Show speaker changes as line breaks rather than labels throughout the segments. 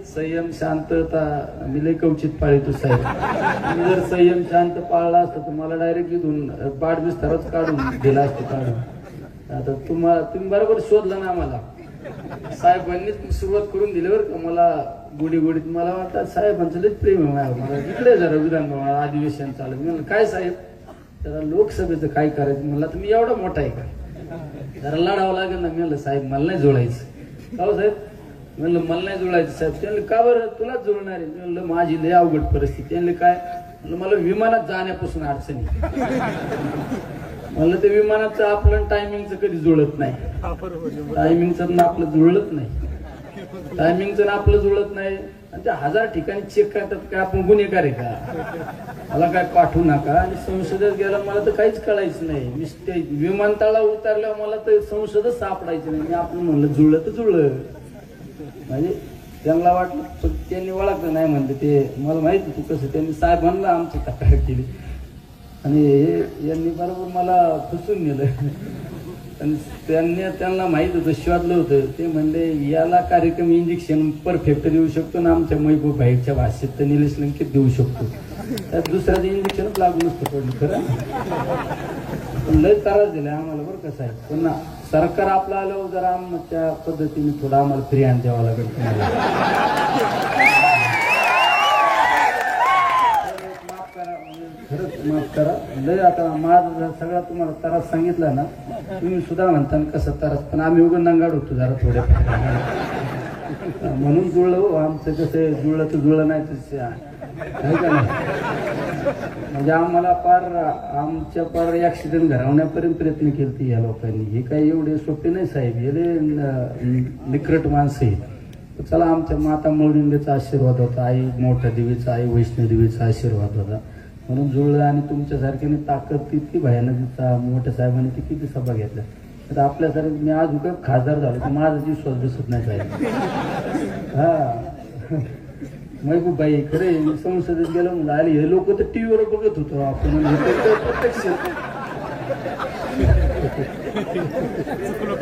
संयम शांतता मी लय कवचित पाळतो साहेब. मी जर संयम शांत पाळला असता तर मला डायरेक्ट इथून बाडबिस्तरच काढून दिला असतो काढून. आता तुम्ही बरोबर शोधलं ना आम्हाला. साहेबांनीच सुरुवात करून दिली बरं का मला गोडी गोडीत. मला वाटतं साहेबांचं लयच प्रेम आहे मला. इकडे जरा विधानभवन अधिवेशन चालू. मी म्हणलं काय साहेब जरा लोकसभेचं काय करायचं. म्हणलं तुम्ही एवढा मोठा आहे का जरा लढावं लागेल ना. मी म्हणलं साहेब मला नाही जोडायचं. का साहेब म्हणलं मला नाही जुळायचं साहेब. त्यांनी का बरं तुलाच जुळणार आहे. म्हणलं माझी लय अवघड परिस्थिती. त्यांनी काय म्हणलं मला विमानात जाण्यापासून अडचणी. म्हणलं ते विमानाचं आपलं टायमिंगचं कधी जुळत नाही. टायमिंगचं ना आपलं जुळत नाही. टायमिंगचं ना आपलं जुळत नाही. आणि त्या 1000 ठिकाणी चेक करतात काय आपण गुन्हेगार आहे का. मला काय पाठवू नका. आणि संसदेत गेला मला तर काहीच कळायचं नाही. मी विमानतळाला उतरल्यावर मला तर संसदच सापडायचं नाही. मी आपण म्हणलं जुळलं तर जुळलं. म्हणजे त्यांना वाटलं त्यांनी ओळखलं नाही म्हणते ते मला माहिती तू कसं. त्यांनी साहेबांना आमची तक्रार केली आणि यांनी बरोबर मला फसवून नेलं. आणि त्यांना माहित होतं शोधलं होतं. ते म्हणले याला कार्यक्रम इंजेक्शन परफेक्ट देऊ शकतो ना आमच्या महबूब भाईच्या भाषेत तर निलेश लंकेत देऊ शकतो. त्यात दुसऱ्याचं इंजेक्शनच लागू नसतं पडलं खरं. पण लय त्रास दिला आम्हाला बरं का साहेब. पुन्हा सरकार आपलं आलं जरा त्या पद्धतीने थोडं आम्हाला फ्री आण द्यावा लागेल. माफ करा खरंच माफ करा. लय आता माझा सगळा तुम्हाला त्रास सांगितला ना तुम्ही सुद्धा म्हणता कसं त्रास. पण आम्ही उघड नंगाड होतो जरा थोड्या म्हणून जुळलं. आमचं कसं जुळलं तर जुळलं नाही तसं का नाही. म्हणजे आम्हाला आमच्या पार ऍक्सिडेंट घडवण्यापर्यंत प्रयत्न केले या लोकांनी. हे काही एवढे सोपे नाही साहेब. हे निकट माणसं आहेत. चला आमच्या माता मौलिंगेचा आशीर्वाद होता. आई मोठ्या देवीचा आई वैष्णोदेवीचा आशीर्वाद होता म्हणून जुळलं. आणि तुमच्यासारख्याने ताकद इतकी भयानक मोठ्या साहेबांनी ती किती सभा घेतल्या. तर आपल्यासारखं मी आज उगा खासदार झालो तर माझा विश्वास बसत नाही साहेब. हा महबूब भाई खरे संसदेत गेलो म्हणून आले हे लोक तर टीव्हीवर बघत होतो आपण प्रत्यक्ष.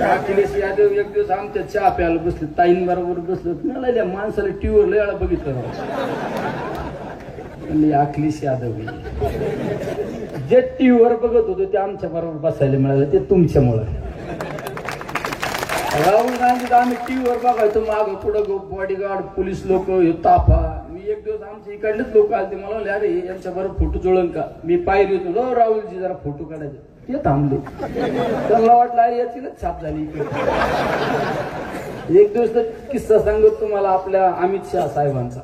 अखिलेश यादव एक दिवस आमच्या चहा प्यायला बसले ताईंबरोबर बसलो. मला माणसाला टीव्हीवर लय वेळा बघितलं. अखिलेश यादव जे टीव्हीवर बघत होतो ते आमच्या बरोबर बसायला मिळालं ते तुमच्यामुळं. राहुल गांधी आम्ही टीव्हीवर बघायचो मागं पुढं बॉडीगार्ड पोलीस लोक ताफा. मी एक दिवस आमच्या इकडलेच लोक आले मला म्हणले अरे यांच्या बरोबर फोटो जुळन का. मी पायरी होतो राहुलजी जरा फोटो काढायचे ते थांबले. त्यांना वाटलं अरे याचीच छाप झाली इकडे. एक दिवस तर किस्सा सांगतो तुम्हाला आपल्या अमित शहा साहेबांचा.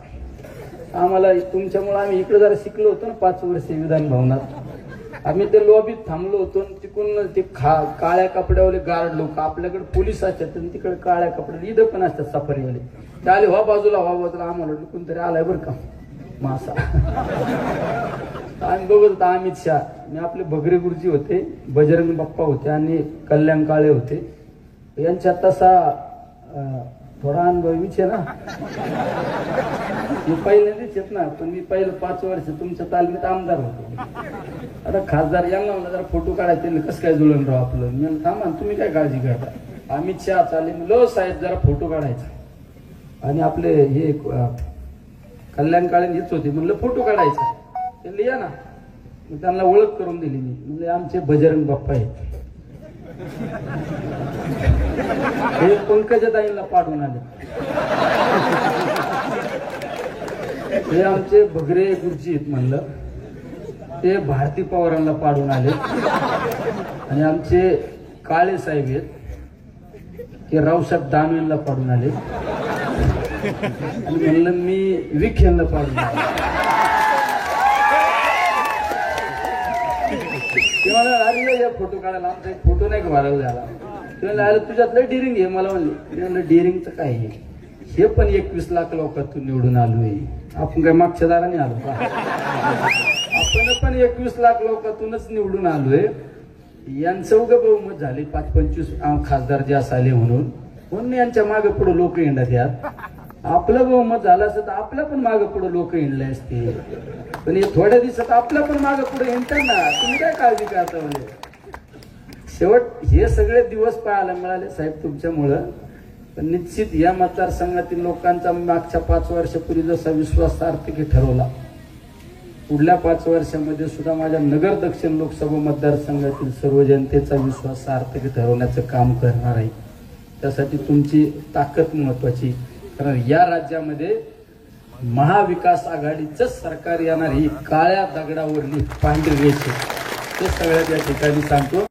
आम्हाला तुमच्यामुळे आम्ही इकडे जरा शिकलो होतो ना 5 वर्ष विधान भवनात. आम्ही ते लॉबीत थांबलो होतो. तिकडून ते काळ्या कपड्यावाले गार्ड लोक आपल्याकडे पोलीस असतात आणि तिकडे काळ्या कपड्याला इथं पण असतात सफारीवाले. ते आले व्हा बाजूला आम्हाला वाटलं कोणतरी आलाय बरं का मासा. आम्ही बघत होता अमित शहा. मी आपले भगरे गुरुजी होते बजरंग बाप्पा होते आणि कल्याण काळे होते. यांच्यात तसा थोडा अनुभवीच आहे ना. मी पहिल्यांदाच येत ना पण मी पहिलं 5 वर्ष तुमच्या तालमीत आमदार होतो. आता खासदार यांना म्हणलं जरा फोटो काढायचे कसं काय जुळून राहू आपलं. मी थांबा तुम्ही काय काळजी करता. अमित शहा चालले म्हणलं साहेब जरा फोटो काढायचा. आणि आपले हे कल्याण काळे हेच होते म्हणलं फोटो काढायचा. ते या ना मग त्यांना ओळख करून दिली. मी म्हणजे आमचे बजरंग बाप्पा आहेत. हे पंकजा ताईंना पाठवून आले. हे आमचे भगरे गुरुजी आहेत म्हणलं. ते भारती पवारांना पाडून आले. आणि आमचे काळे साहेब आहेत ते रावसाहेब दानवेंना पाडून आले. आणि म्हणलं मी विखेंना पाडून आले. ते मला अरे फोटो काढायला आमचा एक फोटो नाही का व्हायरल झाला. ते म्हणलं तुझ्यातलं डिरिंग आहे मला म्हणले. डिरिंगचं काय आहे हे पण 21 लाख लोकांतून निवडून आलोय. आपण काय मागच्या दाराने आलो का. आपण पण 21 लाख लोकांतूनच निवडून आलोय. यांचं उगा बहुमत झाले 5-25 खासदार जे असाले म्हणून यांच्या मागे पुढे लोक हिंडत यात. आपलं बहुमत झालं असतं तर आपल्या पण मागे पुढे लोक हिंडले असते. पण हे थोड्या दिवसात आपल्या पण मागे पुढे हिंडतात ना. तुम्ही काय काळजी करता. म्हणजे शेवट हे सगळे दिवस पाहायला मिळाले साहेब तुमच्यामुळं. पण निश्चित या मतदारसंघातील लोकांचा मागच्या 5 वर्षापूर्वी जसा विश्वास सार्थकी ठरवला, पुढल्या 5 वर्षामध्ये सुद्धा माझ्या नगर दक्षिण लोकसभा मतदारसंघातील सर्व जनतेचा विश्वास सार्थकी ठरवण्याचं काम करणार आहे. त्यासाठी तुमची ताकद महत्वाची, कारण या राज्यामध्ये महाविकास आघाडीचं सरकार येणार ही काळ्या दगडावरली पांढरी रेष आहे. ते सगळ्यात या ठिकाणी सांगतो.